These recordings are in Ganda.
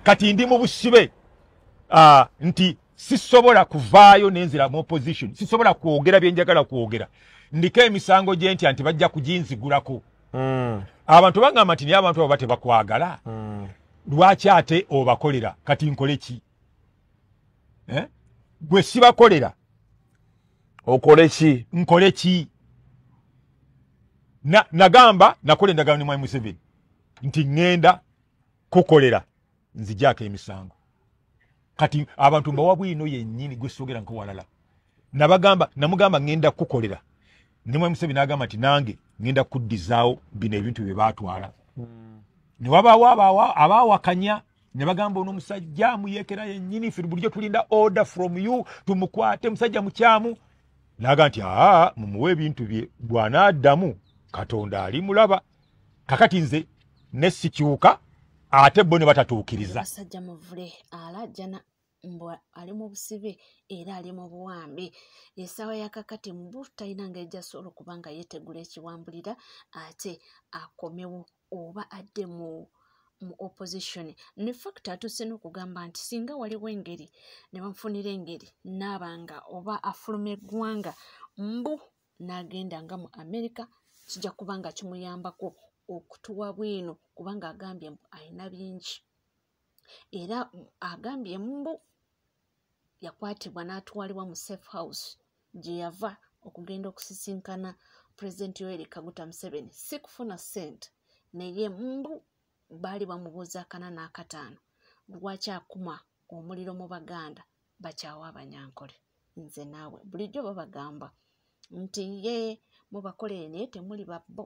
kati ndi mu busibe nti sisobola kuvaayo nenzira mu opposition sisobola kwogera byenjagala kwogera ndiko emisango gye ntya nti bajja kujinzigulako abantu bagamba nti ni abantu abo bate bakwagala lwaki ate obakolera kati nkole ki gwe sibakolera okole ki nkole ki nagamba nakola endagaano ne Mwai Museveni nti ngenda kukolera nzijako emisango kati abantu mbawa bwino yennyini gwe sogera nko walala namugamba ngenda kukolera ne Mwai Museveni agamba nti nange ngenda kuddizaawo bino ebintu bye baatwala ne wabaawo abaawakanya ne bagamba ono musajja muyekera yennyini ffe bulijjo tulinda order from you tumukwate musajja mukyamu naga nti mumuwe ebintu bye bw'anaaddamu Katonda ali mulaba kakati nze ne sikyuka ate bo ne batatuukiriza basajja muvule alajjana mbwa ali mu busibe era ali mu buwambe esawa ya kakati mbu talina ng'ejja solo kubanga yetegula ekiwambulira ate akomewo oba adde mu opposition ne fact atuse n'okugamba nti singa waliwo engeri ne bamufunira engeri n'abanga oba afuluma eggwanga mbu n'agenda nga mu America kijja kubanga kimuyambako okutuwa bwino kubanga agambye mbu alina bingi era agambye mbu yakwatibwa n'atwalibwa mu safe house gye yava okugenda okusisinkana President Yoweri Kaguta Museveni si kufuna ssente naye mbu baali bamubuuza akana n'akataano lwaki akuma omuliro mu Baganda bakyawa Abanyankole nze naawe bulijjo babagamba nti ye mubakolere naye temuli babbo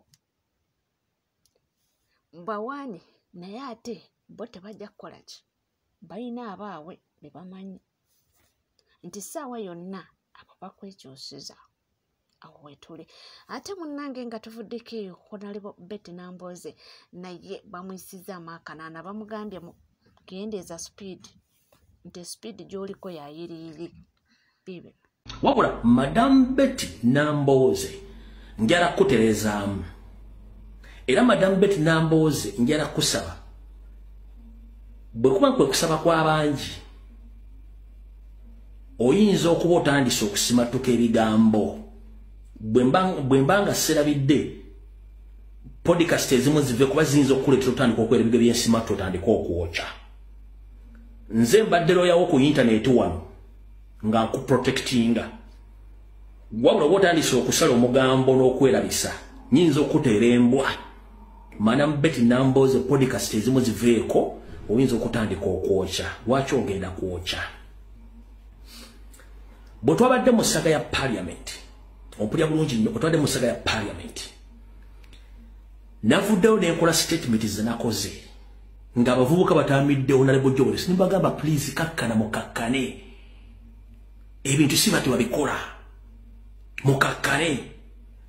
bawaani naye ate bo tebajja kukola ki balina abaabwe be bamanyi nti ssaawa yonna abo bakwekyusiza awo wetuli ate munnange nga tuvuddeko eyo Honorable Betty Nambooze naye bamuyisiza amaakanaana bamugambye gendeeza speed nti speed gy'oliko yayiriiri bibe wabula Madam Betty Nambooze njala kuterezaamu era Madam Betty Nambooze njala kusaba bwe kuba kwe kusaba kw'abangi oyinza okuba otandise okusimatuka ebigambo bwe mbanga serabidde podcast ezimu zive kuba ziyinza okukuleetera otandika okwera ebigo by'ensimatu otandika okwokya nze mbadde looyawo ku internet wano nga nkuprotectinga wabula oba otandise okusala omugambo n'okwerabisa nyinza okuteera embwa Madam Betty Nambooze podcast ezimu ziveeko oyinza okutandika okwokya lwaki ogenda kwokya bwe twabadde mu ssaga ya parliament ompulya bulungi nnyo bwe twabadde mu ssaga ya parliament navuddewo nenkola statement zenakoze ng'abavubuka batamiddewo nalebojjobole nimbagamba please kakkana mukakkane ebintu si bati babikola mukakkane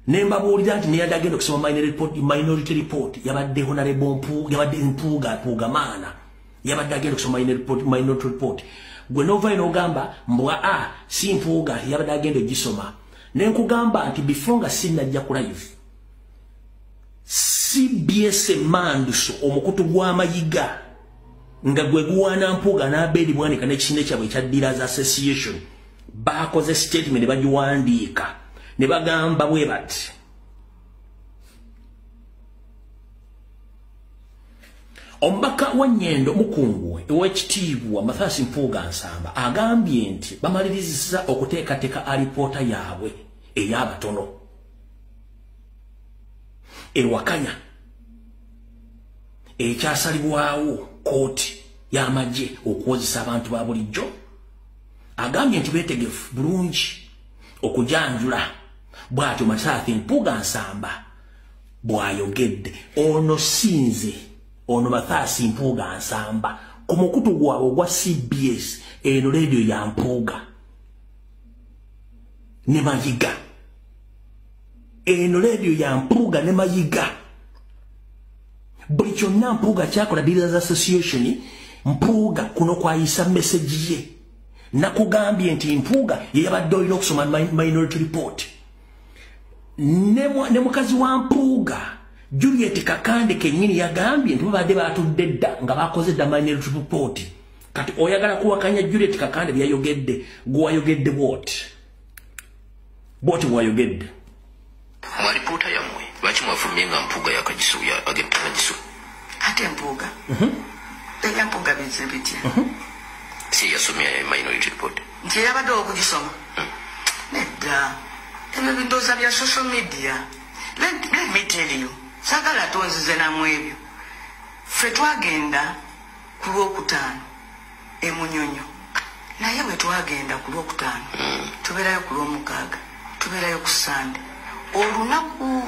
nembabuulira nti neyadde agenda okusoma minority report yabadde honorable yabadde mpuuga maana yabadde agenda okusoma minority report gwe nova inogamba mbwa si mpuuga yabadde agenda ogisoma nenkugamba nti before nga sinnajja ku live CBS Manduso omukutu gw'amayiga nga gwe guwaana mpuuga n'abeeri bwanika n'ekisinde kyabwe ekya Dealers Association bakoze statement ne bagiwandiika ne bagamba bwe bati omubaka wa Nnyendo Mukungu ow'ekitiibwa Mathias Mpuuga Nsamba agambye nti bamaliriza okuteekateeka alipoota yaabwe ey'abatono ewakanya ekyasalibwawo kooti y'amagye okuwozesa abantu ba bulijjo agambye nti beetegefu bulungi okujanjula bw'atyo Mathias Mpuuga Nsamba bw'ayogedde ono sinze ono Mathias Mpuuga Nsamba ku mukutu gwabwe ogwa CBS eno radio ya Mpuuga ne Mayiga eno radio ya Mpuuga ne Mayiga buli kyonna Mpuuga kyakola Dealers Association Mpuuga kuno kwayisa message ye nakugambye nti Mpuuga yeyabadde olina okusoma minority report ne mukazi wa Mpuuga Juliet Kakande kenyini yagambye nti babadde batudde dda nga bakoze dda minority report. Kati oyagala kuwakanya Juliet Kakande byayogedde, gwayogedde what wayogedde? Maripota yamwe lwaki mwafulumye nga mpuuga yakagisu ag'empuuga gisu ate mpuuga tega mpuuga bitya si yasomya minority report nti yabadde okugisoma nedda ebyo bindooza bya social media. Let me tell you, sagala tonzize namu ebyo. Ffe twagenda ku Lwokutaano e Munyonyo, naye bwe twagenda ku Lwokutaano tubeerayo ku Lwomukaaga, tubeerayo ku Sande. Olunaku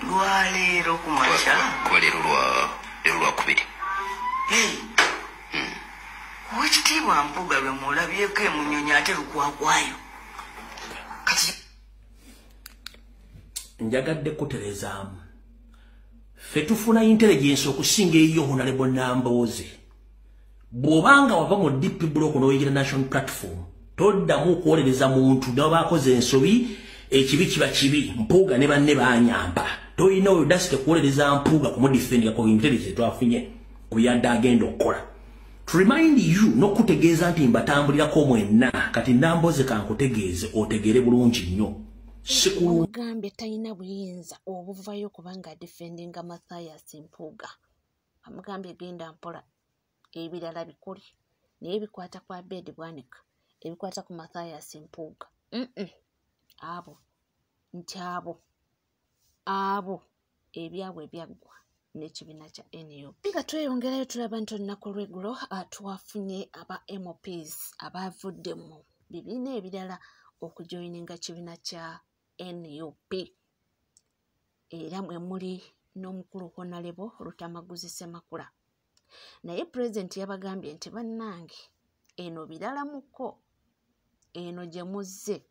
lwaleero ku makya kuba leero lwakubiri. Owekitiibwa Mpuuga lwe mulabyeko e Munyonyo ate lukwakwayo. Njagadde kuterezaamu ffe tufuna intelligence okusinga eyo Honorable Nambooze. Bw'obanga wava mu DP block n'oyigira national platform toddamu okwolereza muntu n'abaakoze ensobi ekibi kiba kibi. Mpuuga ne banne baanyamba toyina oyo dasite kuwolereza Mpuuga kumudifendinga ku intelligence twafunye ku byadde agenda okukola. To remind you n'okutegeeza nti mbatambulirako mwenna kati Nambooze kankutegeeze otegeere bulungi nnyo. Amugambye talina buyinza obuvayo kubanga defendinga Mathias Mpuuga. Amugambye genda mpola ebirala bikuli naye ebikwata kwa Bed Bwanika ebikwata ku Mathias Mpuuga abo nti abo ebyabwe byaggwa n'ekibiina kya NUP. Nga tweyongerayo tulaba nti olunaku lw'eggulo twafunye aba MPs abavudde mu bibiina ebirala okujoyininga kibiina kya NUP. Era mwe muli n'omukulu Honorable Rutamaguzi Ssemakula. Naye President yabagambye nti bannange eno birala muko, eno gye muzze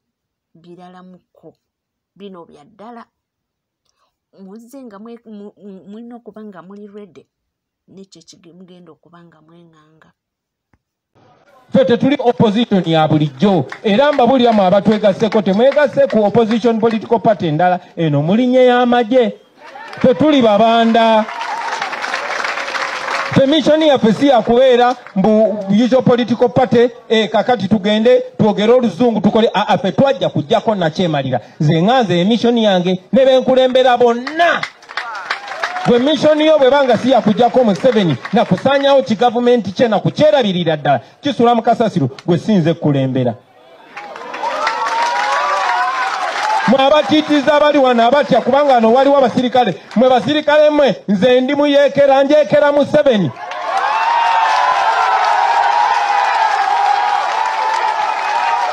birala muko, bino bya ddala muzze nga mulina okuba nga muli ready n'ekyo mugenda okuba nga mwenganga. Ffe tetuli opposition ya bulijjo era mbabuliramu abatwegasseko temwegasse ku opposition political party endala eno mulinye y'amagye. Tetuli babanda. Ffe mission yaffe si yakubeera mbu usual political party kakati tugende twogere oluzungu tukole ffe twajja kujjako nakyemalira. Nze nganze emission yange ne benkulembera bonna. Gwe mission yo bwe banga si yakujjako Museveni na kusanyawo kigavumenti kye na kukyerabirira ddala kisula mu kasasiro gwe sinze kulembera. Mwe abatiitiza abali wano abatya kubanga no waliwo abasirikale mwe basirikale mwe nze ndi muyeekera njeekera Museveni.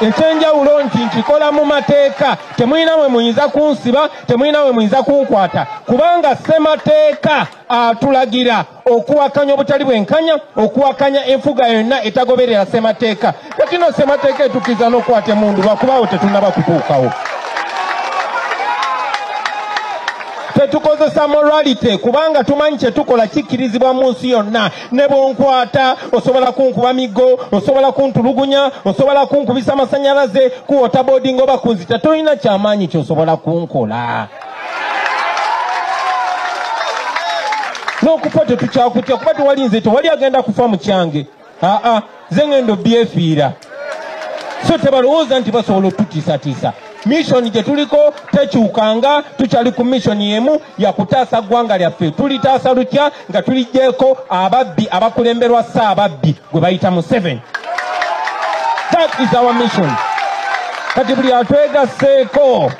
Ekyenjawulo nti nkikola mu mateeka temulina mwe muyinza kunsiba temulina mwe muyinza kunkwata kubanga ssemateeka atulagira okuwakanya obutali bwenkanya okuwakanya enfuga yonna etagoberera ssemateeka. Kati no ssemateeka etukiza n'okwata emundu lwakubaawo tetunaba kutuukawo. Tetukozesa morality kubanga tumanyi kye tukola kikkirizibwa mu nsi yonna. Ne bwonkwata osobola kunkuba migo, osobola kuntulugunya, osobola kunkubisa amasannyalaze, ku waterboarding oba kunzita tolina kyamaanyi kyosobola kunkola. N'okufa tetukyakutya kuba tewali nze tewali agenda kufa mu kyange. Nze ngendo byefiira. So tebalowooza nti basobola otutiisatiisa. Mission gye tuliko tekyukanga tukyali ku mission yemu ya kutaasa ggwanga lyaffe. Tulitaasa lutya nga tulijjeeko ababbi abakulemberwa Ssaababbi gwe bayita Museveni. That is our mission. Kati buli atwegasseeko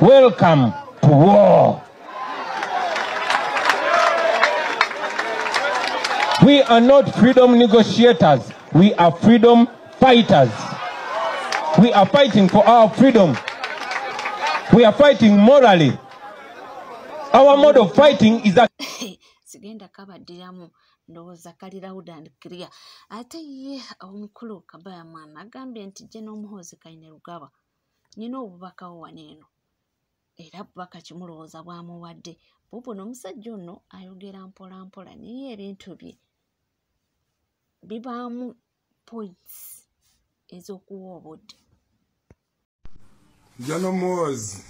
welcome to war. We are not freedom negotiators. We are freedom fighters. We are fighting for our freedom. We are fighting morally. Our mode of fighting is that sigenda kabaddiramu ndowooza kali loud and clear. Ate ye omukulu Kabaya mwana agambye nti gye n'omuhoozi Kayine Lugaba nyina obubakawo wano eno era bubaka kimulowooza bwamuwadde. Bubo n'omusajja ono ayogera mpola mpola naye ebintu bye bibaamu points ez'okuwa obudde. Jano Muhoozi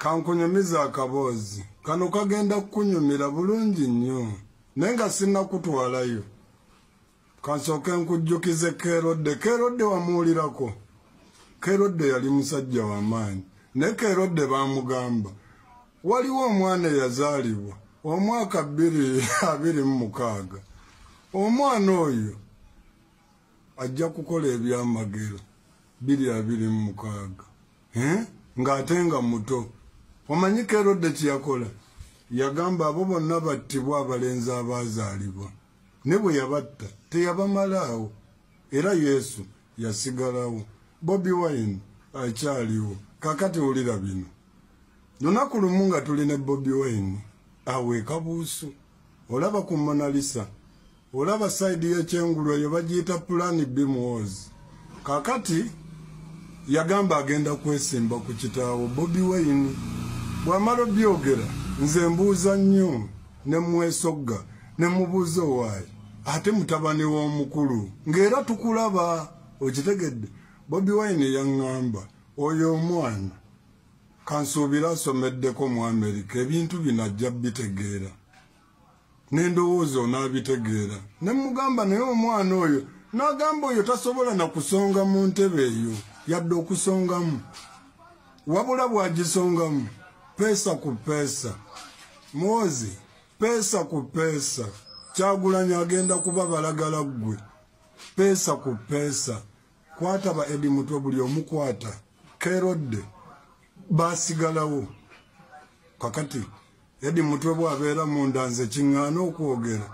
kankunyumiza akabozi kano kagenda kunyumira bulungi nnyo nenga sinna kutwalayo kansoke nkujjukize Kerode wamuulirako Kerode yali musajja w'amaanyi ne Kerode bamugamba waliwo omwana yazaalibwa omwaka 2026 omwana oyo ajja kukola ebyamagero 2026 ng'atenga muto omanyi Kerode kyeyakola yagamba abo bonna battibwa abalenzi abaazaalibwa ne bwe yabatta teyabamalaawo era Yesu yasigalawo Bobi Wine akyaliwo kakati olira bino lunaku lumu nga tuli ne Bobi Wine aweeka buusu olaba ku Mona Lisa olaba saidi y'ekyengulu eyo bagiyita Plan B Wars kakati yagamba agenda kwesimba ku kitaawo Bobi Wine bw'amala byogera nze mbuuza nnyo ne mwesogga ne mubuuza owaayi ate mutabani w'omukulu ng'era tukulaba okitegedde Bobi Wine yaŋŋamba oyo omwana kansuubira asomeddeko mu Amerika ebintu binajja bitegeera n'endowooza onaabitegeera ne mugamba naye omwana oyo n'agamba oyo tasobola na kusonga mu ntebe eyo yadde okusongamu wabula bw'agisongamu pesa ku pesa Muhoozi pesa ku pesa Kyagulanyi agenda kuba balagala ggwe pesa ku pesa kwata ba Edi Mutwe buli omukwata Kerode basigalawo kakati Edi Mutwe bw'abeera munda nze kiŋŋaana okwogera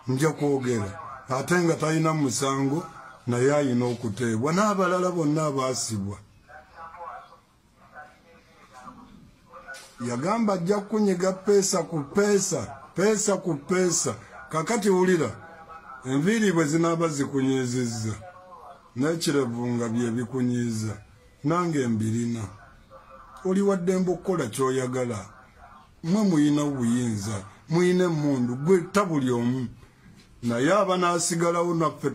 nja kwogera ate nga talina musango naye ayina okuteebwa n'abalala bonna abaasibwa yagamba ajja kunyiga pesa ku pesa kakati wulira enviiri bwe zinaaba zikunyizizza n'ekirevu nga bye bikunyiza nange mbirina oli waddembe okukola ky'oyagala mmwe muyina obuyinza muyina emmundu gwe tabuli omu naye abanaasigalawo naffe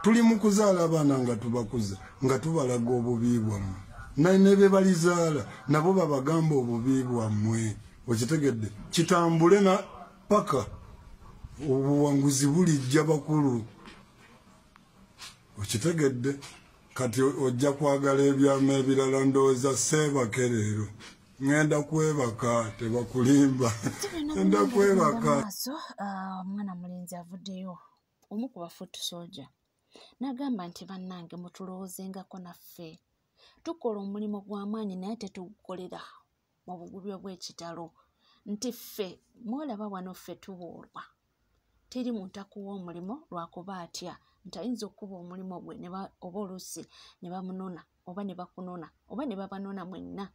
tuli mu kuzaala abaana nga tubakuza nga tubalaga obubi bwammwe ne be balizaala nabo babagamba obubi bwammwe okitegedde kitambule na paka obuwanguzi bulijja bakulu okitegedde kati ojja kwagala ebyama ebirala ndowooza seebake leero ngenda kwebaka tebakulimba ngenda kwebaka omwana mulenzi avuddeyo omu ku bafuutu soja n'agamba nti bannange mutulowoozengako naffe tukola omulimu gw'amaanyi naye tetugukolera mu bugubyo bw'ekitalo nti ffe mwolaba wano ffe tuboolwa teri muntu akuwa omulimu lwakuba atya nti ayinza okuba omulimu gwe oba oluusi ne bamunona oba ne bakunona oba ne babanona mwenna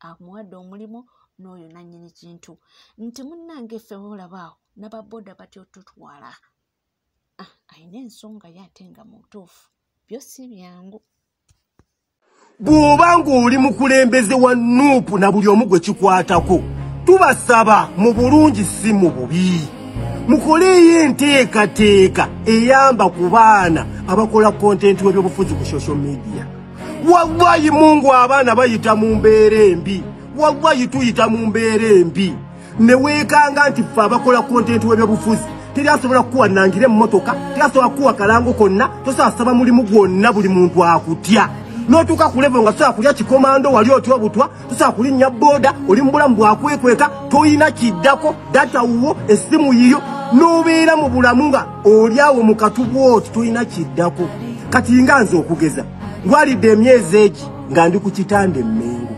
amuwadde omulimu n'oyo nannyini kintu nti munnange ffe boolabaawo n'ababooda batyo tutwala ayina ensonga ye ate nga mutuufu byo si byangu bw'oba ng'oli mukulembeze wa Nuupu na buli omu gwe kikwatako tubasaba mu bulungi si mu bubi mukoleyo enteekateeka eyamba ku baana abakola kontenti w'ebyobufuzi ku social media wallahi Mungu abaana bayita mu mbeera embi wallahi tuyita mu mbeera embi ne weekanga nti ffe abakola kontenti w'ebyobufuzi teri asobola kukuwanangira emmotoka teri asobola kukuwa kalango konna tosasaba mulimu gwonna buli muntu akutya n'otuuka ku level nga tosobola kulya kikomando wali otya obutwa tosobola kulinnya booda oli mu bulamu bwakwekweka toyina kiddako data wuwo essimu yiyo n'obeera mu bulamu nga oli awo mu katubu oti toyina kiddako kati nga nze okugeza ngwalidde emyezi egi nga ndi ku kitanda emmengo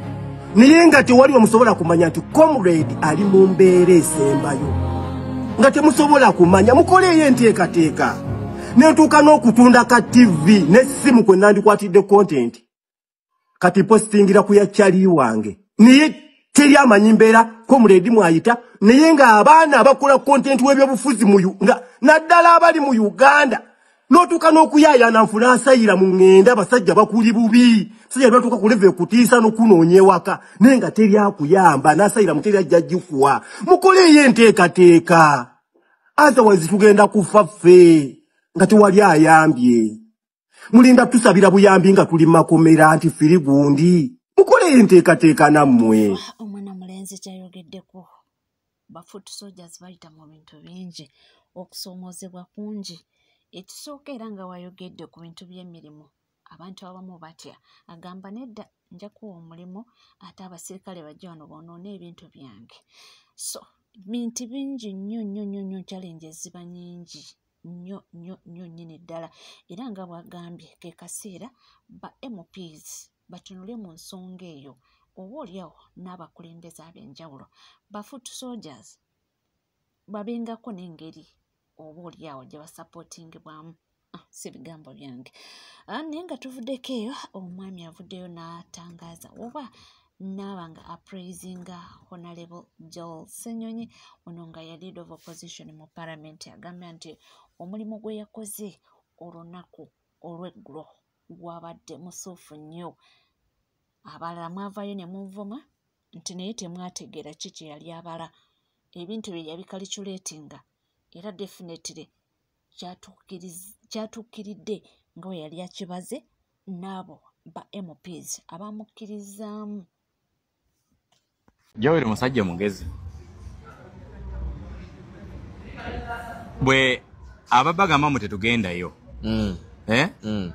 naye nga tewali omusobola kumanya nti comrade ali mu mbeera esembayo nga temusobola kumanya mukoleyo enteekateeka nentuuka n'okutunda ka TV n'essimu kwe nandikwatidde content kati postingira ku ya kyali wange naye teri amanyi mbeera comrade mwayita naye nga abaana abakola content w'ebyobufuzi nga naddala abali mu Uganda n'otuuka n'okuyaayana nfuna asayira mu ŋŋenda abasajja bakuli bubi sajja batuuka ku level ekutiisa n'okunoonya ewaka naye nga teri akuyamba n'asayira mu teri ajja gikuwa mukoleyo enteekateeka otherwise tugenda kufa ffe nga tewali ayambye mulinda tusabira buyambi nga tuli makomera nti firi gundi mukoleyo enteekateeka nammwe omwana mulenzi Mugenzi kyayogeddeko bafoot soldiers bayita mu bintu bingi okusoomozebwa kungi ekisooka era nga wayogedde ku bintu by'emirimu abantu abamu batya agamba nedda nja kuwa omulimu ate abasirikale bajja wano bonoona ebintu byange so bintu bingi nnyo challenges ziba nyingi nnyo nnyini ddala era nga bwagambye ke kaseera ba MPs batunule mu nsonga eyo oba oliawo n'abakulembeze ab'enjawulo ba foot soldiers babengako n'engeri oba oliawo gye basapootingibwamu si bigambo byange naye nga tuvuddeko eyo omwami avuddeyo n'atangaza oba n'abanga appraisinga Honorable Joel Ssenyonyi ono nga ya leader of opposition mu parliament agambye nti omulimu gwe yakoze olunaku olw'eggulo gwabadde musuufu nnyo abalala mwavaayo ne muvuma nti naye temwategeera ki kye yali abala ebintu bye yabikaliculatinga era definitely kyatuukiridde nga we yali akibaze n'abo ba MPs abamukkirizaamu. Joel musajja mugezi bwe ababagamba mu tetugendayo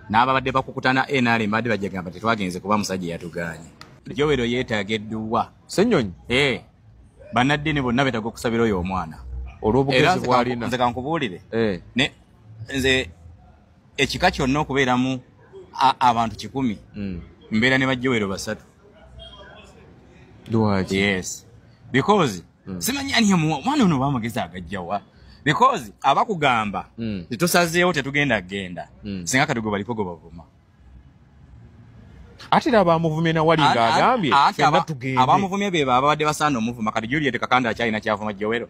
n'ababadde bakukutana NRM badde bajagamba tetwagenze kuba musajja yatuganye. Joel yeetageddwa Ssenyonyi bannaddiini bonna beetaga okusabira oyo omwana olw'obugezi bw'alina. Nze kankubuulire nze ekika kyonna okubeeramu abantu 100 mbeera ne bajjowero 3. Lwaki? Yes. Because simanyi ani omwana ono bamugezi agajjawa because abakugamba tusazeewo tetugenda genda singa kadugo balipogo bavuma ate abamuvumye na wali ng'agambye fenna tugende. Abamuvumye be babadde basaana omuvuma kati Juliet kakanda akyalina kyavuma Jowero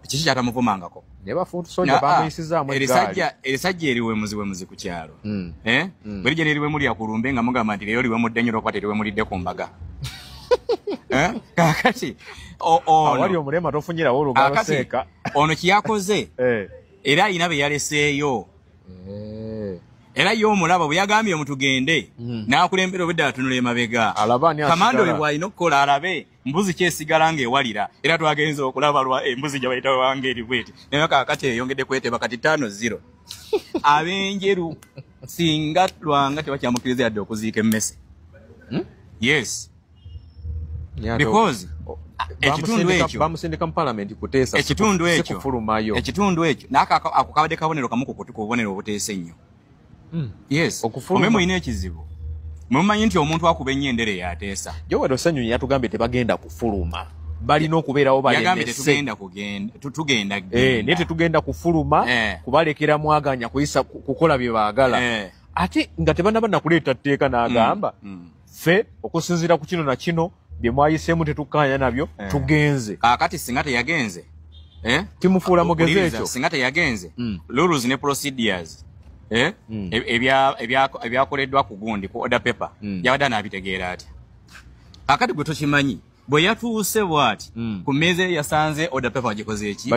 kiki kyatamuvumangako ne bafuutu soja bamuyisizaamu eggaali erisajja eriwe muzi ku kyalo buli gye neriwe muli akulumbe nga mugamba nti leero liwe mudde nnyo lwokuba teriwe mulidde ku mbaga kakati awali omulema tofunyirawo olugalo seeka ono kiyakoze era alina be yaleseeyo era yo omulaba bwe yagambye omutugende n'akulembera obwedda atunula emabega kamanda oyo bw'alina okukola alabe mbuzi kyesigala ng'ewalira era twagenza okulaba embuzi gye bayita wange eri bweti naye kaakati eyongedde kweteba kati 5-0 ab'enjeru singa lwanga tebakyamukiriza yadde okuziika emmese yes because ekitundu ekyo bamusindika mu parliament kuteesa ekitundu ekyo sikufulumayo ako kabadde kabonero kamu ku bubonero obuteesa ennyo yes omwe mulina ekizibu mumanyi nti omuntu akuba ennyendere yateesa Joel Ssenyonyi yatugambye tebagenda kufuluma balina okubeerawo balemese tugenda naye tetugenda kufuluma kubalekera mwaganya kukola bye baagala ate nga tebanaba nakuleeta tteeka n'agamba ffe okusinziira ku kino na kino bye mwayiseemu tetukkaanya nabyo tugenze kaakati singa teyagenze timufuula mugezi ekyo singa teyagenze rules ne procedures ebyakoleddwa ku gundi ku order paper yabadde anabitegeera atya kakati gwe tokimanyi bwe yatuuse bw'ati ku mmeeza yasanze order paper bagikoze eki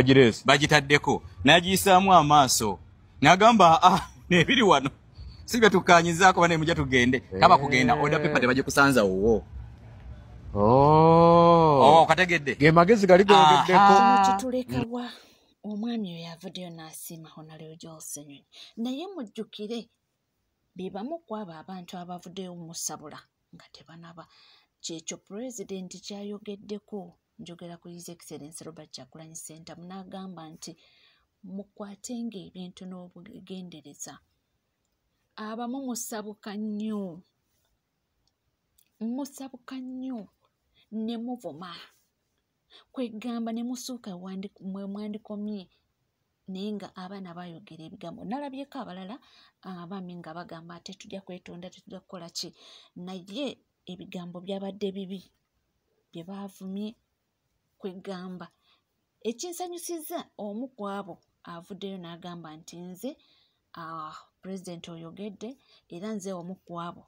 bagitaddeko n'agiyisaamu amaaso n'agamba nebiri wano si bye tukkaanyizaako bane mujja tugende kaba kugenda order paper tebagikusanza wuwo kategedde ge magezi gali gogeddeko kitulekawa omwami oyo avuddeyo n'asiima Honorable Joel Ssenyonyi naye mujjukire be bamu ku abo abantu abavuddeyo musabula nga tebanaba kyekyo pulezidenti kyayogeddeko njogera ku His Excellency Robert Kyagulanyi Ssentamu n'agamba nti mukwatenga ebintu n'obugendereza abamu musabuka nnyo ne muvuma kwegamba ne musuuka mwe mwandikomye naye nga abaana bayogera ebigambo nalabyeko abalala abaami nga bagamba ate tujja kwetonda tetujja kukola ki naye ebigambo byabadde bibi bye baavumye kwegamba ekinsanyusiza omu ku abo avuddeyo n'agamba nti nze pulezidenti oyogedde era nze omu ku abo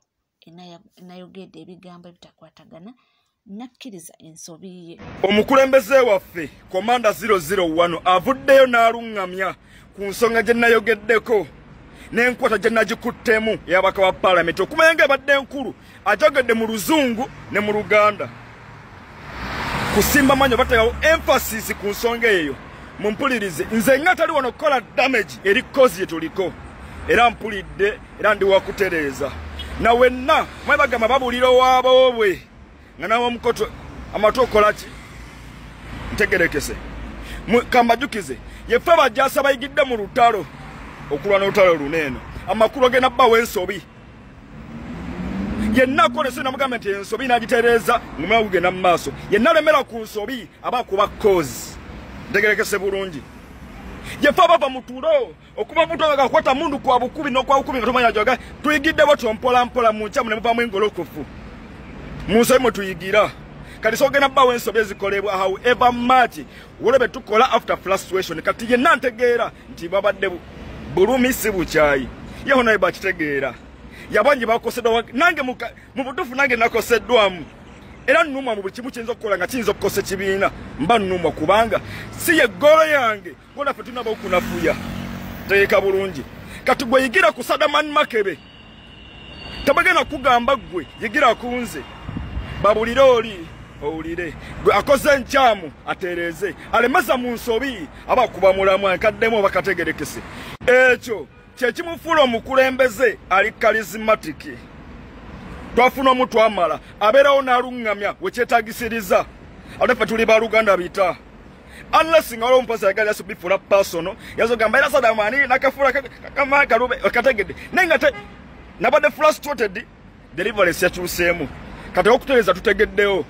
nayogedde ebigambo ebitakwatagana nakkiriza ensobi ye. Omukulembeze waffe Komanda 001 avuddeyo n'alungamya ku nsonga gye nayogeddeko n'enkwata gye nagikuttemu ey'abaka ba paalamenti okumanya ng'ebadde enkulu ajogedde mu Luzungu ne mu Luganda ku kusimba manyo batayo emphasis ku nsonga eyo mumpulirize nze nga tali wano kola damage eri cause yetuliko era mpulidde era ndi wakutereza na wenna mwebagamba babuliro wabo bwe nga nawo omukoto amatokola ki ntegerekese kambajukize yefe bajasa bayigidde mu lutalo okulwana olutalo luneeno amakulu agenda bba w'ensobi yenna kolese namugamba nti ensobi n'agitereza ngumala kugenda mu maaso yenna lemera ku nsobi aba kuba cause ntegerekese bulungi yefe abava mu tulo okuba omuntu agakwata mundu kwa bukubi n'okwa bukubi nga tomanya joga tuyigidde botyo mpola mpola mu nkyamu ne muvaamu engolokofu mu nsobi mwe tuyigira kati sogenda bba w'ensobi ezikolebwa however much wolebe tukola after frustration kati yenna ntegeera nti babadde bulumi si bukyayi yeho naye bakitegeera yabanji bakoseddwa nange mu butuufu nange nakoseddwamu era nnumwa mu buli kimu kiyinza okukola nga kiyinza okukosa ekibiina mba nnumwa kubanga si ye ggolo yange ngonaffe tunaba okunafuya tegeeka bulungi kati gwe yigira ku Sadamani Makebe tabagenda kugamba gwe yigira kunze babulire oli owulire gwe akoze enkyamu atereeze alemeza mu nsobi aba kuba mulamu enkaddemu bakategerekese ekyo kyekimufuula omukulembeze ali charismatic twafuna omuntu amala abeerawo n'aluŋŋamya wekyetaagisiriza ate ffe tuli baluganda bita unless nga waliwo omupozi ayagali yasubifuula personal yazogamba era Sadamani nakafuula kalube kategedde naye nga nabadde frustrated deliverance yakyuseemu kati okutereeza tutegeddewo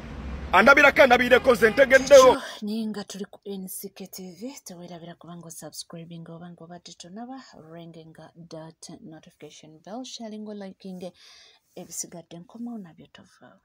andabirako andabireko ze ntegeddewo naye nga tuli ku NCK TV teweerabira kubanga osubscribing oba ng'obadde tonaba ringing that notification bell sharing liking ebisigadde nkomawo nabyo tovaawo